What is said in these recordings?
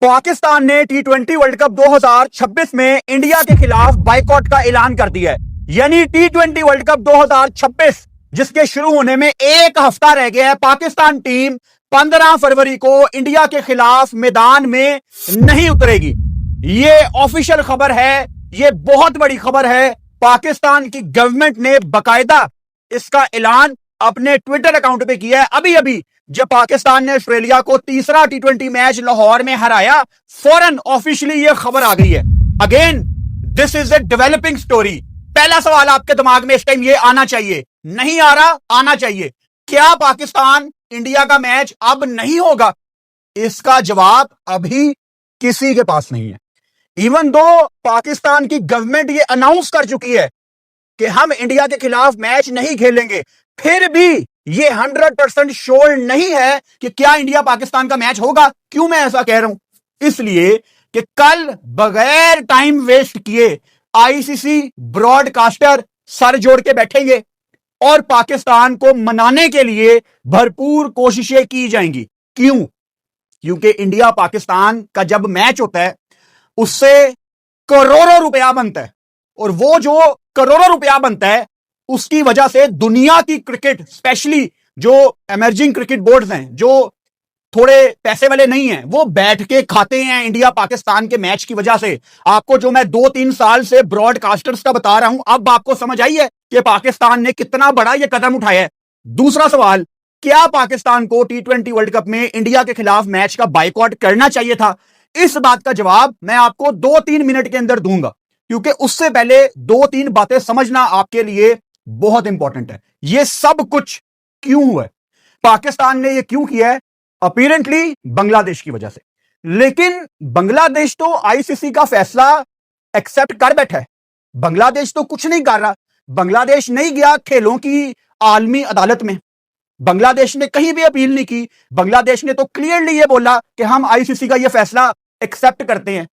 पाकिस्तान ने टी20 world cup 2026 में India के खिलाफ बाइकॉट का ऐलान कर दिया है। यानी टी20 वर्ल्ड कप 2026 जिसके शुरू होने में एक हफ्ता रह गया है, पाकिस्तान टीम 15 फरवरी को इंडिया के खिलाफ मैदान में नहीं उतरेगी। ये ऑफिशियल खबर है, ये बहुत बड़ी खबर है। पाकिस्तान की गवर्नमेंट ने बकायदा इसका ऐलान अपने ट्विटर अकाउंट पे किया है। अभी अभी जब पाकिस्तान ने ऑस्ट्रेलिया को तीसरा टी20 मैच लाहौर में हराया, फौरन ऑफिशियली यह खबर आ गई है। Again this is a developing story. पहला सवाल आपके दिमाग में इस टाइम ये आना चाहिए, नहीं आ रहा, आना चाहिए, क्या पाकिस्तान इंडिया का मैच अब नहीं होगा? इसका जवाब अभी किसी के पास नहीं है। इवन दो पाकिस्तान की गवर्नमेंट ये अनाउंस कर चुकी है कि हम इंडिया के खिलाफ मैच नहीं खेलेंगे, फिर भी ये 100% श्योर नहीं है कि क्या इंडिया पाकिस्तान का मैच होगा। क्यों मैं ऐसा कह रहा हूं? इसलिए कि कल बगैर टाइम वेस्ट किए आईसीसी ब्रॉडकास्टर सर जोड़ के बैठेंगे और पाकिस्तान को मनाने के लिए भरपूर कोशिशें की जाएंगी। क्यों? क्योंकि इंडिया पाकिस्तान का जब मैच होता है उससे करोड़ों रुपया बनता है, और वो जो करोड़ों रुपया बनता है उसकी वजह से दुनिया की क्रिकेट, स्पेशली जो एमर्जिंग क्रिकेट बोर्ड्स हैं, जो थोड़े पैसे वाले नहीं हैं, वो बैठ के खाते हैं इंडिया पाकिस्तान के मैच की वजह से। आपको जो मैं 2-3 साल से ब्रॉडकास्टर्स का बता रहा हूं, अब आपको समझ आई है कि पाकिस्तान ने कितना बड़ा ये कदम उठाया है। दूसरा सवाल, क्या पाकिस्तान को टी20 वर्ल्ड कप में इंडिया के खिलाफ मैच का बाइकॉट करना चाहिए था? इस बात का जवाब मैं आपको 2-3 मिनट के अंदर दूंगा, क्योंकि उससे पहले 2-3 बातें समझना आपके लिए बहुत इंपॉर्टेंट है। यह सब कुछ क्यों हुआ है, पाकिस्तान ने यह क्यों किया है? अपीरेंटली बांग्लादेश की वजह से। लेकिन बांग्लादेश तो आईसीसी का फैसला एक्सेप्ट कर बैठा है। बांग्लादेश तो कुछ नहीं कर रहा। बांग्लादेश नहीं गया खेलों की आलमी अदालत में, बांग्लादेश ने कहीं भी अपील नहीं की। बांग्लादेश ने तो क्लियरली यह बोला कि हम आईसीसी का यह फैसला एक्सेप्ट करते हैं।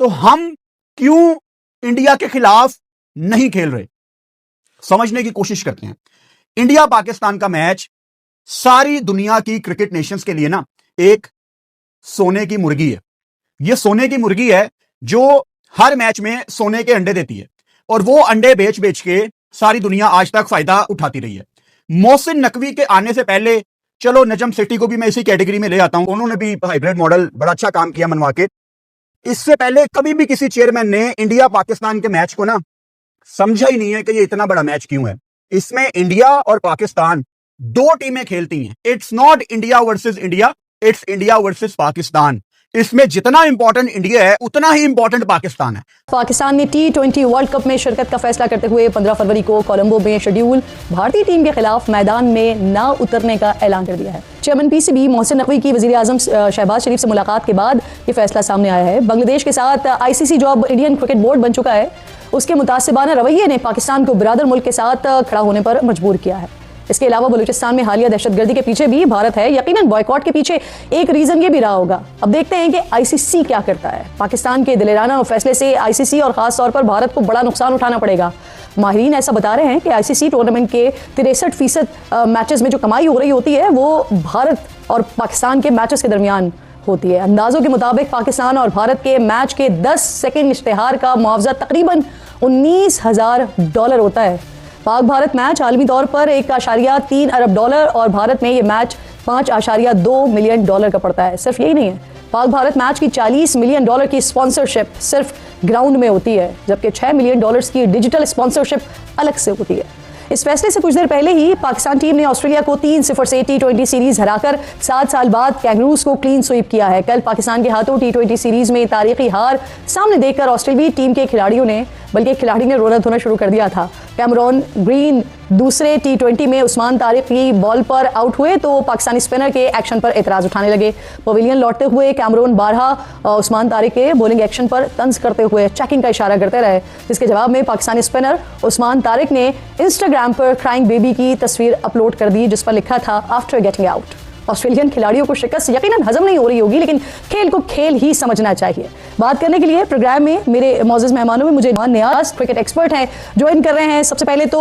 तो हम क्यों इंडिया के खिलाफ नहीं खेल रहे? समझने की कोशिश करते हैं। इंडिया पाकिस्तान का मैच सारी दुनिया की क्रिकेट नेशंस के लिए ना एक सोने की मुर्गी है। यह सोने की मुर्गी है जो हर मैच में सोने के अंडे देती है, और वो अंडे बेच बेच के सारी दुनिया आज तक फायदा उठाती रही है। मोहसिन नकवी के आने से पहले, चलो नजम सेठी को भी मैं इसी कैटेगरी में ले आता हूं, उन्होंने भी हाइब्रिड मॉडल बड़ा अच्छा काम किया मनवा के। इससे पहले कभी भी किसी चेयरमैन ने इंडिया पाकिस्तान के मैच को ना समझा ही नहीं है कि ये इतना बड़ा मैच क्यों है। इसमें इंडिया और पाकिस्तान दो टीमें खेलती हैं। It's not India versus India, it's India versus Pakistan. इसमें जितना इंपॉर्टेंट इंडिया है उतना ही इंपॉर्टेंट पाकिस्तान है। पाकिस्तान ने टी20 वर्ल्ड कप में शिरकत का फैसला करते हुए 15 फरवरी को कोलंबो में शेड्यूल भारतीय टीम के खिलाफ मैदान में न उतरने का ऐलान कर दिया है। चेयरमैन पीसीबी मोहसिन नकवी की वजीर आजम शहबाज शरीफ से मुलाकात के बाद ये फैसला सामने आया है। बांग्लादेश के साथ आईसीसी जो अब इंडियन क्रिकेट बोर्ड बन चुका है, उसके मुतासिबाना रवैये ने पाकिस्तान को बिरादर मुल्क के साथ खड़ा होने पर मजबूर किया है। इसके अलावा बलूचिस्तान में हालिया दहशतगर्दी के पीछे भी भारत है। यकीनन बॉयकॉट के पीछे एक रीजन ये भी रहा होगा। अब देखते हैं कि आईसीसी क्या करता है। पाकिस्तान के दिलेराना फैसले से आईसीसी और खास तौर पर भारत को बड़ा नुकसान उठाना पड़ेगा। माहिरीन ऐसा बता रहे हैं कि आईसीसी टूर्नामेंट के 63% मैचेस में जो कमाई हो रही होती है वो भारत और पाकिस्तान के मैचेस के दरमियान होती है। अंदाजों के मुताबिक पाकिस्तान और भारत के मैच के 10 सेकंड इश्तेहार का मुआवजा तकरीबन $19,000 होता है। पाक भारत मैच आलमी तौर पर $1.3 अरब और भारत में ये मैच $5.2 मिलियन का पड़ता है। सिर्फ यही नहीं है, पाक भारत मैच की $40 मिलियन की स्पॉन्सरशिप सिर्फ ग्राउंड में होती है, जबकि $6 मिलियन की डिजिटल स्पॉन्सरशिप अलग से होती है। इस फैसले से कुछ देर पहले ही पाकिस्तान टीम ने ऑस्ट्रेलिया को 3-0 से टी20 सीरीज हराकर 7 साल बाद कैंगरूज को क्लीन स्वीप किया है। कल पाकिस्तान के हाथों टी20 सीरीज में तारीखी हार सामने देखकर ऑस्ट्रेलियाई टीम के खिलाड़ियों ने, बल्कि एक खिलाड़ी ने रोना धोना शुरू कर दिया था। कैमरॉन ग्रीन दूसरे टी20 में उस्मान तारिक की बॉल पर आउट हुए तो पाकिस्तानी स्पिनर के एक्शन पर एतराज उठाने लगे। पवेलियन लौटते हुए कैमरॉन बारहा उस्मान तारिक के बॉलिंग एक्शन पर तंज करते हुए चेकिंग का इशारा करते रहे, जिसके जवाब में पाकिस्तानी स्पिनर उस्मान तारिक ने इंस्टाग्राम पर क्राइंग बेबी की तस्वीर अपलोड कर दी, जिस पर लिखा था आफ्टर गेटिंग आउट। ऑस्ट्रेलियन खिलाड़ियों को शिकस्त यकीनन हजम नहीं हो रही होगी, लेकिन खेल को खेल ही समझना चाहिए। बात करने के लिए प्रोग्राम में मेरे मौजूद मेहमानों में मुझे नियाज क्रिकेट एक्सपर्ट हैं ज्वाइन कर रहे हैं। सबसे पहले तो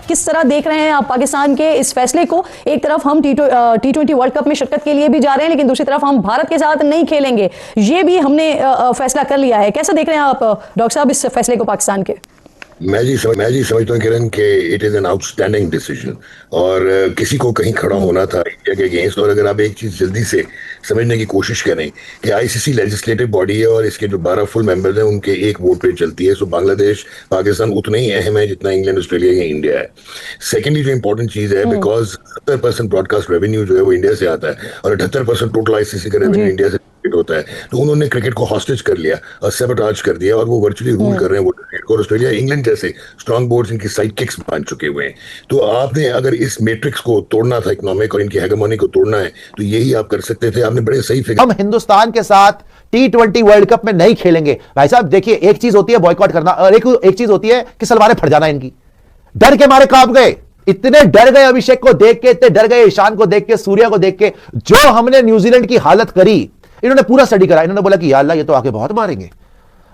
किस तरह देख रहे हैं आप पाकिस्तान के इस फैसले को? एक तरफ हम T20 वर्ल्ड कप में शिरकत के लिए भी जा रहे हैं, लेकिन दूसरी तरफ हम भारत के साथ नहीं खेलेंगे, ये भी हमने फैसला कर लिया है। कैसे देख रहे हैं आप डॉक्टर साहब इस फैसले को पाकिस्तान के? मैं जी समझता हूँ किरण के it is an outstanding decision और किसी को कहीं खड़ा होना था इंडिया के अगेंस्ट। और अगर आप एक चीज जल्दी से समझने की कोशिश करें कि आईसीसी लेजिस्लेटिव बॉडी है और इसके जो 12 फुल मेंबर्स हैं उनके एक वोट पे चलती है। सो बांग्लादेश पाकिस्तान उतना ही अहम है जितना इंग्लैंड ऑस्ट्रेलिया या इंडिया है। सेकेंडली जो इंपॉर्टेंट चीज है, बिकॉज 70% ब्रॉडकास्ट रेवेन्यू जो है वो इंडिया से आता है और 78% टोटल आईसीसी का रेवेन्यू इंडिया से होता है। तो उन्होंने क्रिकेट को हॉस्टेज कर लिया और सबटाज कर दिया और वो वर्चुअली रूल कर रहे हैं वो क्रिकेट को। ऑस्ट्रेलिया इंग्लैंड जैसे स्ट्रांग बोर्ड्स इनकी साइड किक्स बन चुके हुए हैं। तो आपने अगर इस मैट्रिक्स को तोड़ना था, इकोनॉमिक और इनकी हेगेमोनी को तोड़ना है, तो यही आप कर सकते थे। आपने बड़े सही फिगर। हम हिंदुस्तान के साथ T20 वर्ल्ड कप में नहीं खेलेंगे। भाई साहब देखिए, एक चीज होती है बॉयकॉट करना और एक चीज होती है कि सलवारें फट जाना इनकी। डर के मारे कांप गए, इतने डर गए अभिषेक को देख के, इतने डर गए ईशान को देख के, सूर्या को देख के। जो हमने न्यूजीलैंड की हालत करी, इन्होंने पूरा स्टडी करा। इन्होंने बोला कि या अल्लाह ये तो आके बहुत मारेंगे,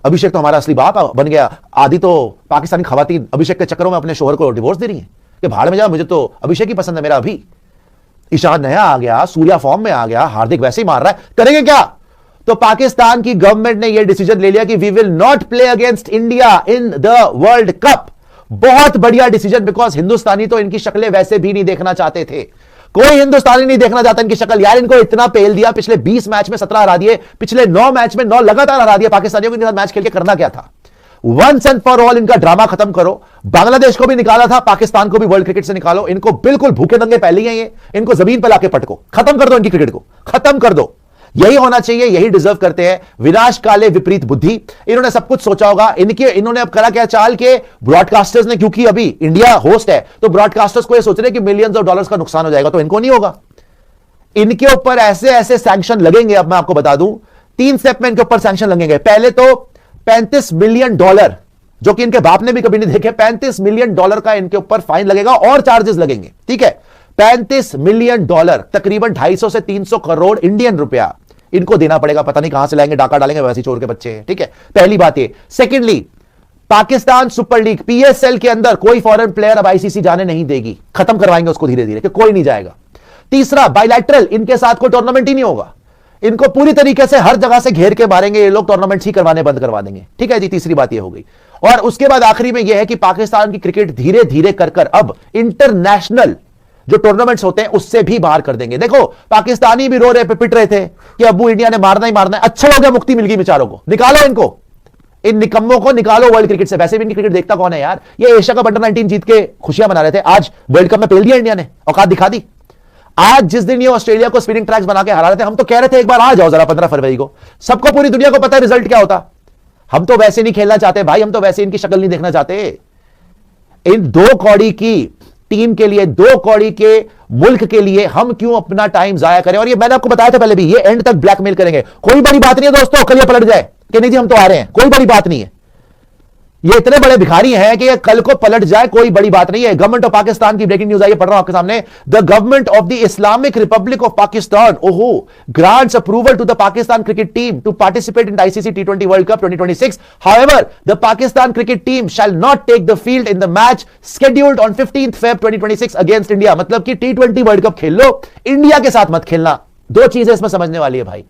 अभिषेक तो हमारा असली बाप बन गया। आधी तो पाकिस्तानी खवातीन अभिषेक के चक्करों में अपने शोहर को डिवोर्स दे रही हैं कि भाड़ में जा, मुझे तो अभिषेक ही पसंद है मेरा। अभी ईशान नया आ गया, सूर्या फॉर्म में आ गया, हार्दिक वैसे ही मार रहा है, करेंगे क्या? तो पाकिस्तान की गवर्नमेंट ने यह डिसीजन ले लिया कि we will not play against India in the world cup. बहुत बढ़िया डिसीजन, बिकॉज हिंदुस्तानी तो इनकी शक्लें वैसे भी नहीं देखना चाहते थे। कोई हिंदुस्तानी नहीं देखना चाहता इनकी शक्ल। यार इनको इतना पेल दिया, पिछले 20 मैच में 17 हरा दिए, पिछले 9 मैच में 9 लगातार हरा दिए पाकिस्तानियों के साथ। मैच खेल के करना क्या था? वंस एंड फॉर ऑल इनका ड्रामा खत्म करो। बांग्लादेश को भी निकाला था, पाकिस्तान को भी वर्ल्ड क्रिकेट से निकालो। इनको बिल्कुल भूखे दंगे पहले ही हैं ये, इनको जमीन पर लाके पटको, खत्म कर दो इनकी क्रिकेट को, खत्म कर दो। यही होना चाहिए, यही डिजर्व करते हैं। विनाश काले विपरीत बुद्धि। इन्होंने सब कुछ सोचा होगा। इन्होंने अब करा क्या चाल के ब्रॉडकास्टर्स ने, क्योंकि अभी इंडिया होस्ट है तो ब्रॉडकास्टर्स को ये सोच रहे हैं कि मिलियंस ऑफ डॉलर्स का नुकसान हो जाएगा, तो इनको नहीं होगा। इनके ऊपर ऐसे ऐसे सैंक्शन लगेंगे। अब मैं आपको बता दूं 3 स्टेप में इनके ऊपर सैंक्शन लगेंगे। पहले तो $35 मिलियन, जो कि इनके बाप ने भी कभी नहीं देखे, $35 मिलियन का इनके ऊपर फाइन लगेगा और चार्जेस लगेंगे। ठीक है, $35 मिलियन, तकरीबन 250 से 300 करोड़ इंडियन रुपया इनको देना पड़ेगा। पता नहीं कहां से लाएंगे, डाका डालेंगे, वैसे चोर के बच्चे हैं। ठीक है, पहली बात ये। Secondly, Pakistan super league PSL के अंदर कोई फॉरेन प्लेयर अब आईसीसी जाने नहीं देगी, खत्म करवाएंगे उसको धीरे धीरे कि कोई नहीं जाएगा। तीसरा, बायलैटरल इनके साथ कोई टूर्नामेंट ही नहीं होगा। इनको पूरी तरीके से हर जगह से घेर के मारेंगे ये लोग, टूर्नामेंट ही करवाने बंद करवा देंगे। ठीक है जी, तीसरी बात ये हो गई। और उसके बाद आखिरी में यह है कि पाकिस्तान की क्रिकेट धीरे धीरे कर अब इंटरनेशनल जो टूर्नामेंट्स होते हैं उससे भी बाहर कर देंगे। देखो पाकिस्तानी भी रो रहे, पिट रहे थे कि अब्बू इंडिया ने मारना ही मारना है। अच्छा हो गया, मुक्ति मिल गई बेचारों को। निकालो इनको, इन निकम्मों को निकालो वर्ल्ड क्रिकेट से। वैसे भी इनकी क्रिकेट देखता कौन है यार? ये एशिया कप अंडर 19 जीत के खुशियां मना रहे थे, आज वर्ल्ड कप में पेल दिया इंडिया ने, औकात दिखा दी। आज जिस दिन ये ऑस्ट्रेलिया को स्पिनिंग ट्रैक्स बना के हरा रहे थे, हम तो कह रहे थे एक बार आ जाओ जरा 15 फरवरी को। सबको, पूरी दुनिया को पता है रिजल्ट क्या होता। हम तो वैसे नहीं खेलना चाहते भाई, हम तो वैसे इनकी शक्ल नहीं देखना चाहते। इन 2 कौड़ी की टीम के लिए, 2 कौड़ी के मुल्क के लिए हम क्यों अपना टाइम जाया करें? और ये मैंने आपको बताया था पहले भी, ये एंड तक ब्लैकमेल करेंगे। कोई बड़ी बात नहीं है दोस्तों, कल ये पलट जाए कि नहीं जी हम तो आ रहे हैं, कोई बड़ी बात नहीं है। ये इतने बड़े भिखारी हैं कि ये कल को पलट जाए, कोई बड़ी बात नहीं है। गवर्नमेंट ऑफ पाकिस्तान की ब्रेकिंग न्यूज आई है, पढ़ रहा हूं आपके सामने। The government of the Islamic Republic of Pakistan grants approval to the Pakistan cricket team to participate in ICC T20 world cup 2026. However, the Pakistan cricket team shall not take the field in the match scheduled on 15th Feb 2026 against India. मतलब कि T20 world cup खेल लो, India के साथ मत खेलना। 2 चीजें इसमें समझने वाली है भाई।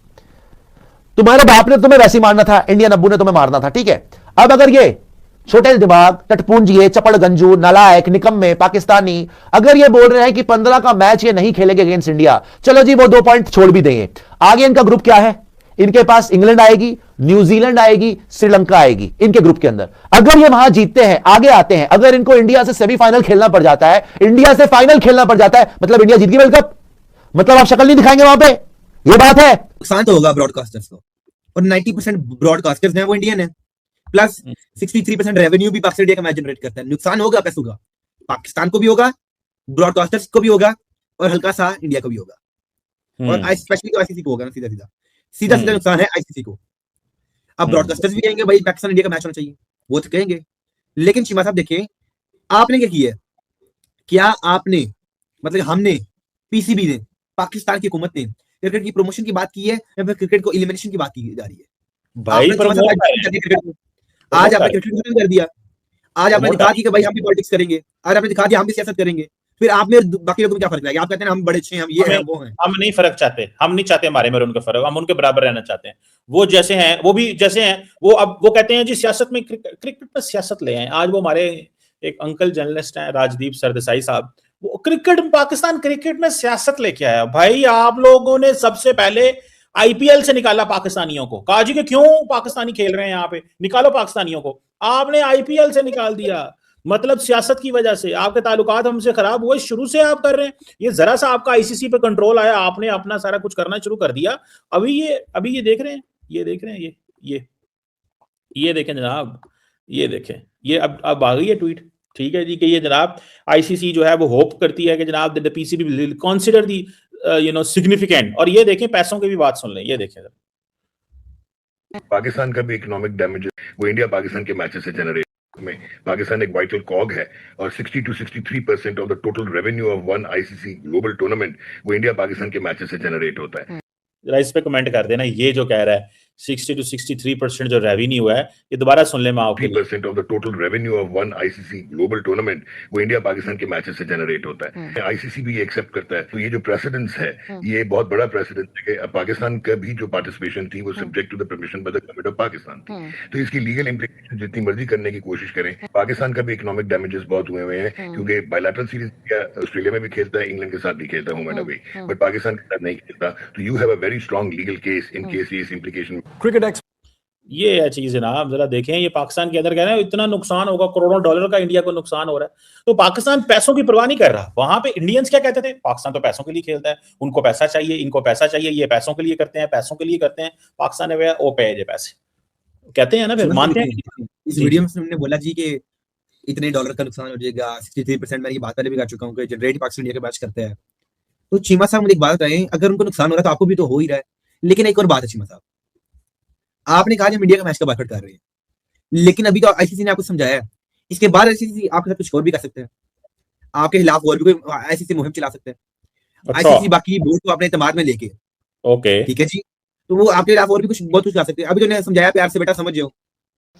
तुम्हारे बाप ने तुम्हें वैसे ही मारना था, इंडियन अब्बू ने तुम्हें मारना था। ठीक है, अब अगर ये छोटे दिमाग, टटपूंजिए, चपड़ गंजू, नालायक, निकम्मे पाकिस्तानी अगर ये बोल रहे हैं कि 15 का मैच ये नहीं खेलेंगे अगेंस्ट इंडिया, चलो जी वो 2 पॉइंट छोड़ भी देंगे। आगे इनका ग्रुप क्या है? इनके पास इंग्लैंड आएगी, न्यूजीलैंड आएगी, श्रीलंका आएगी इनके ग्रुप के अंदर। अगर ये वहां जीतते हैं, आगे आते हैं, अगर इनको इंडिया से सेमीफाइनल खेलना पड़ जाता है, इंडिया से फाइनल खेलना पड़ जाता है, मतलब इंडिया जीत गई वर्ल्ड कप, मतलब आप शक्ल नहीं दिखाएंगे वहां पे। ये बात है। नुकसान तो होगा ब्रॉडकास्टर्स को, और 90% ब्रॉडकास्टर्स हैं वो इंडियन है, प्लस 63% रेवेन्यू भी पाकिस्तान इंडिया का मैच जनरेट करता है। नुकसान होगा पैसों का, पाकिस्तान को भी होगा, ब्रॉडकास्टर्स को भी होगा, और हल्का सा इंडिया को भी होगा, और स्पेशली आईसीसी को होगा ना। सीधा नुकसान है आईसीसी को। अब ब्रॉडकास्टर्स भी कहेंगे भाई पाकिस्तान इंडिया का मैच होना चाहिए, वो तो कहेंगे। लेकिन शिमा साहब देखिए, आपने क्या किया? क्या आपने, मतलब हमने, पीसीबी ने पाकिस्तान की हुकूमत ने क्रिकेट की प्रमोशन की बात की है या फिर क्रिकेट को इलिमिनेशन की बात की जा रही है? भाई आपने प्रमोट मतलब कर रहे हैं, क्रिकेट को आज प्रमोट आपने कर क्रिकेट को खत्म कर दिया। आज आपने प्रमोट दिखा कर दिया कि भाई हम भी पॉलिटिक्स करेंगे। आज आपने दिखा दिया हम भी सियासत करेंगे। फिर आप में और बाकी लोगों में क्या फर्क रहेगा? आप कहते हैं ना, हम बड़े अच्छे हैं, हम ये हैं, हमें वो हैं। हम नहीं फर्क चाहते, हम नहीं चाहते हमारे में और उनका फर्क, हम उनके बराबर रहना चाहते हैं। वो जैसे हैं वो भी जैसे हैं। वो अब वो कहते हैं जी सियासत में, क्रिकेट में सियासत ले आए। आज वो हमारे एक अंकल जर्नलिस्ट हैं राजदीप सरदेसाई साहब, वो क्रिकेट, पाकिस्तान क्रिकेट में सियासत लेके आया। भाई आप लोगों ने सबसे पहले आईपीएल से निकाला पाकिस्तानियों को, कहा जी कि क्यों पाकिस्तानी खेल रहे हैं यहाँ पे, निकालो पाकिस्तानियों को। आपने आईपीएल से निकाल दिया, मतलब सियासत की वजह से आपके ताल्लुकात हमसे खराब हुए, शुरू से आप कर रहे हैं। ये जरा सा आपका आईसीसी पे कंट्रोल आया, आपने अपना सारा कुछ करना शुरू कर दिया। अभी ये देख रहे हैं, ये देख रहे हैं, ये देखें जनाब, ये देखें, ये अब आ गई है ट्वीट। ठीक है जी, कि ये जनाब आईसीसी जो है वो होप करती है कि जनाब the PCB will consider the significant. और ये देखें पैसों की भी बात सुन लें, ये देखें पाकिस्तान का भी इकोनॉमिक डैमेज वो इंडिया पाकिस्तान के मैचेस से जनरेट में पाकिस्तान एक वाइटल कॉग है और 60 to 63% of the total revenue of one ICC global tournament वो इंडिया पाकिस्तान के मैचेस से जनरेट होता है। जरा इस पे कमेंट कर देना, ये जो कह रहा है 60 to 63% जो रेवेन्यू है, ये दोबारा सुन ले मैं आपके लिए। 3% of the total revenue of one ICC global tournament वो इंडिया पाकिस्तान के मैचेस से जनरेट होता है। आईसीसी भी एक्सेप्ट करता है। तो ये जो प्रेसिडेंस है ये बहुत बड़ा प्रेसिडेंस है कि पाकिस्तान का भी जो पार्टिसिपेशन थी वो subject to the permission by the government of Pakistan थी। तो इसकी लीगल इंप्लीकेशन जितनी मर्जी करने की कोशिश करें, पाकिस्तान का भी इकोनॉमिक डैमेजेस बहुत हुए हैं क्योंकि बायलैटरल सीरीज ऑस्ट्रेलिया में भी खेलता है, इंग्लैंड के साथ भी खेलता है home and away, but Pakistan के साथ नहीं खेलता। तो you have a very strong legal case in case ये इंप्लीकेशन। ये है चीज जनाब, जरा देखें, ये पाकिस्तान के अंदर कह रहे हैं इतना नुकसान होगा, करोड़ों डॉलर का इंडिया को नुकसान हो रहा है। तो पाकिस्तान पैसों की परवाह नहीं कर रहा। वहां पे इंडियंस क्या कहते थे, पाकिस्तान तो पैसों के लिए खेलता है, उनको पैसा चाहिए, इनको पैसा चाहिए, ये पैसों के लिए करते हैं, पैसों के लिए करते हैं। पाकिस्तान ने ओ पे जे पैसे कहते हैं ना, फिर मानते हैं। इस वीडियो में हमने बोला जी कि इतने डॉलर का नुकसान हो जाएगा, 63%। मैं ये बात पहले भी कर चुका हूँ कि जनरेट पाकिस्तान इंडिया के मैच करते हैं। तो चीमा साहब मुझे एक बात बताएं, अगर उनको नुकसान हो रहा है तो आपको भी तो हो ही रहा है। लेकिन एक और बात है चीमा साहब, आपने कहा हम इंडिया का मैच का बायकॉट कर रहे हैं, लेकिन अभी तो आईसीसी ने आपको समझाया है, इसके बाद आईसीसी आपके साथ कुछ और भी कर सकते हैं, आपके खिलाफ और भी कोई आईसीसी मुहिम चला सकते हैं। आईसीसी बाकी बोर्ड को अपने इत्तेमाद में लेके, ओके ठीक है जी, तो वो आपके खिलाफ और भी कुछ बहुत कुछ कर सकते हैं। अभी तो उन्हें समझाया प्यार से, बेटा समझ जाओ।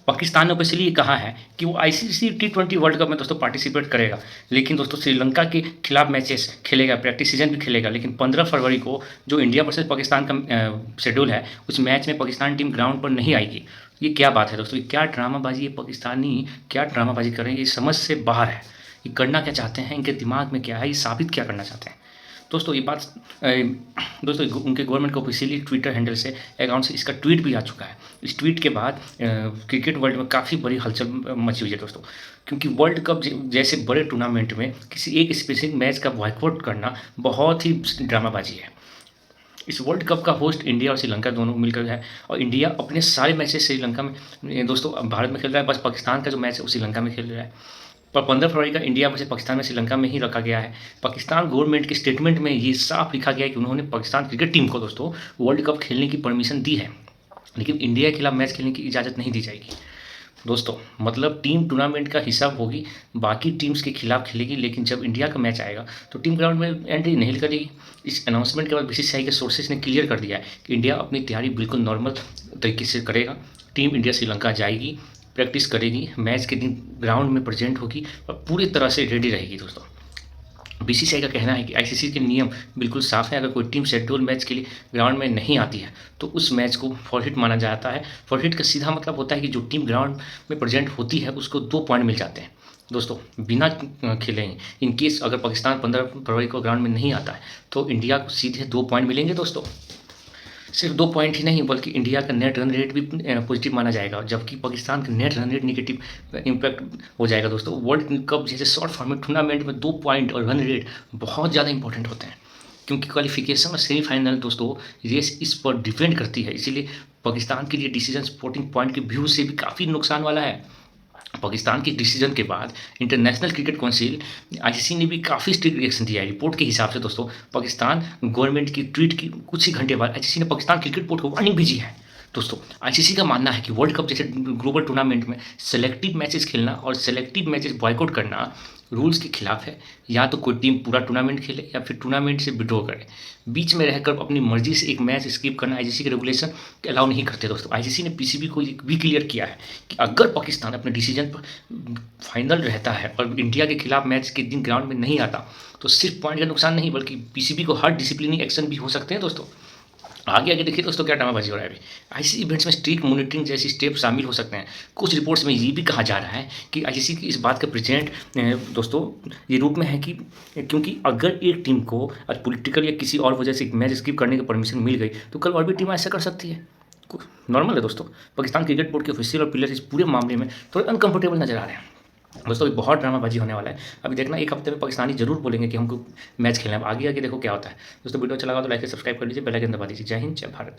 पाकिस्तान ने ऑफिशियली ये कहा है कि वो आईसीसी T20 वर्ल्ड कप में दोस्तों पार्टिसिपेट करेगा, लेकिन दोस्तों श्रीलंका के खिलाफ मैचेस खेलेगा, प्रैक्टिस सीजन भी खेलेगा। लेकिन 15 फरवरी को जो इंडिया वर्सेस पाकिस्तान का शेड्यूल है, उस मैच में पाकिस्तान टीम ग्राउंड पर नहीं आएगी। ये क्या बात है दोस्तों, ये क्या ड्रामाबाजी, ये पाकिस्तानी क्या ड्रामाबाजी कर रहे हैं, ये समझ से बाहर है। ये करना क्या चाहते हैं, इनके दिमाग में क्या है, ये साबित क्या करना चाहते हैं दोस्तों। ये बात दोस्तों उनके गवर्नमेंट को ऑफिशियली ट्विटर हैंडल से अकाउंट से इसका ट्वीट भी आ चुका है। इस ट्वीट के बाद क्रिकेट वर्ल्ड में काफ़ी बड़ी हलचल मची हुई है दोस्तों, क्योंकि वर्ल्ड कप जैसे बड़े टूर्नामेंट में किसी एक स्पेसिफिक मैच का बॉयकॉट करना बहुत ही ड्रामाबाजी है। इस वर्ल्ड कप का होस्ट इंडिया और श्रीलंका दोनों मिलकर है, और इंडिया अपने सारे मैचेस श्रीलंका में दोस्तों भारत में खेल रहा है, बस पाकिस्तान का जो मैच है वो श्रीलंका में खेल रहा है। पर 15 फरवरी का इंडिया वर्सेस पाकिस्तान में श्रीलंका में ही रखा गया है। पाकिस्तान गवर्नमेंट के स्टेटमेंट में ये साफ लिखा गया है कि उन्होंने पाकिस्तान क्रिकेट टीम को दोस्तों वर्ल्ड कप खेलने की परमिशन दी है, लेकिन इंडिया के खिलाफ मैच खेलने की इजाज़त नहीं दी जाएगी दोस्तों। मतलब टीम टूर्नामेंट का हिस्सा होगी, बाकी टीम्स के खिलाफ खेलेगी, लेकिन जब इंडिया का मैच आएगा तो टीम ग्राउंड में एंट्री नहीं करेगी। इस अनाउंसमेंट के बाद बीसीसीआई के सोर्सेज ने क्लियर कर दिया है कि इंडिया अपनी तैयारी बिल्कुल नॉर्मल तरीके से करेगा। टीम इंडिया श्रीलंका जाएगी, प्रैक्टिस करेगी, मैच के दिन ग्राउंड में प्रेजेंट होगी और पूरी तरह से रेडी रहेगी दोस्तों। बीसीसीआई का कहना है कि आईसीसी के नियम बिल्कुल साफ है, अगर कोई टीम शेड्यूल मैच के लिए ग्राउंड में नहीं आती है तो उस मैच को फॉरहिट माना जाता है। फॉरहिट का सीधा मतलब होता है कि जो टीम ग्राउंड में प्रेजेंट होती है उसको 2 पॉइंट मिल जाते हैं दोस्तों, बिना खेले ही। इन केस अगर पाकिस्तान 15 फरवरी को ग्राउंड में नहीं आता है तो इंडिया को सीधे 2 पॉइंट मिलेंगे दोस्तों। सिर्फ 2 पॉइंट ही नहीं, बल्कि इंडिया का नेट रन रेट भी पॉजिटिव माना जाएगा, जबकि पाकिस्तान का net run rate negative impact हो जाएगा दोस्तों। वर्ल्ड कप जैसे शॉर्ट फॉर्मेट टूर्नामेंट में 2 पॉइंट और रन रेट बहुत ज़्यादा इंपॉर्टेंट होते हैं, क्योंकि क्वालिफिकेशन और सेमीफाइनल दोस्तों रेस इस पर डिपेंड करती है। इसीलिए पाकिस्तान के लिए डिसीजन स्पोर्टिंग पॉइंट के व्यू से भी काफ़ी नुकसान वाला है। पाकिस्तान के डिसीजन के बाद इंटरनेशनल क्रिकेट काउंसिल आईसीसी ने भी काफ़ी स्ट्रिक्ट रिएक्शन दिया है। रिपोर्ट के हिसाब से दोस्तों पाकिस्तान गवर्नमेंट की ट्वीट की कुछ ही घंटे बाद आईसीसी ने पाकिस्तान क्रिकेट बोर्ड को वार्निंग भेजी है दोस्तों आईसीसी का मानना है कि वर्ल्ड कप जैसे ग्लोबल टूर्नामेंट में सेलेक्टिव मैचेस खेलना और सेलेक्टिव मैचेस बॉयकॉट करना रूल्स के खिलाफ है। या तो कोई टीम पूरा टूर्नामेंट खेले या फिर टूर्नामेंट से विड्रॉ करे। बीच में रहकर अपनी मर्जी से एक मैच स्किप करना आईसीसी के रेगुलेशन अलाउ नहीं करते। दोस्तों आईसीसी ने पीसीबी को भी क्लियर किया है कि अगर पाकिस्तान अपने डिसीजन पर फाइनल रहता है और इंडिया के खिलाफ मैच के दिन ग्राउंड में नहीं आता तो सिर्फ पॉइंट का नुकसान नहीं बल्कि पीसीबी को हर डिसिप्लिनरी एक्शन भी हो सकते हैं। दोस्तों आगे आगे देखिए दोस्तों क्या ड्रामाबाजी हो रहा है अभी। आईसीसी इवेंट्स में स्ट्रिक्ट मॉनिटरिंग जैसी स्टेप शामिल हो सकते हैं। कुछ रिपोर्ट्स में ये भी कहा जा रहा है कि आईसीसी की इस बात का प्रेजेंट दोस्तों ये रूप में है कि क्योंकि अगर एक टीम को पॉलिटिकल या किसी और वजह से एक मैच स्किप करने की परमिशन मिल गई तो कल और भी टीम ऐसा कर सकती है। नॉर्मल है दोस्तों। पाकिस्तान क्रिकेट बोर्ड के ऑफिशियल और प्लेयर्स इस पूरे मामले में थोड़े अनकंफर्टेबल नजर आ रहे हैं। दोस्तों अभी बहुत ड्रामाबाजी होने वाला है। अभी देखना एक हफ्ते में पाकिस्तानी जरूर बोलेंगे कि हमको मैच खेलना है। आगे आगे देखो क्या होता है। दोस्तों वीडियो अच्छा लगा तो लाइक सब्सक्राइब कर लीजिए, बेल आइकन दबा दीजिए। जय हिंद, जय भारत।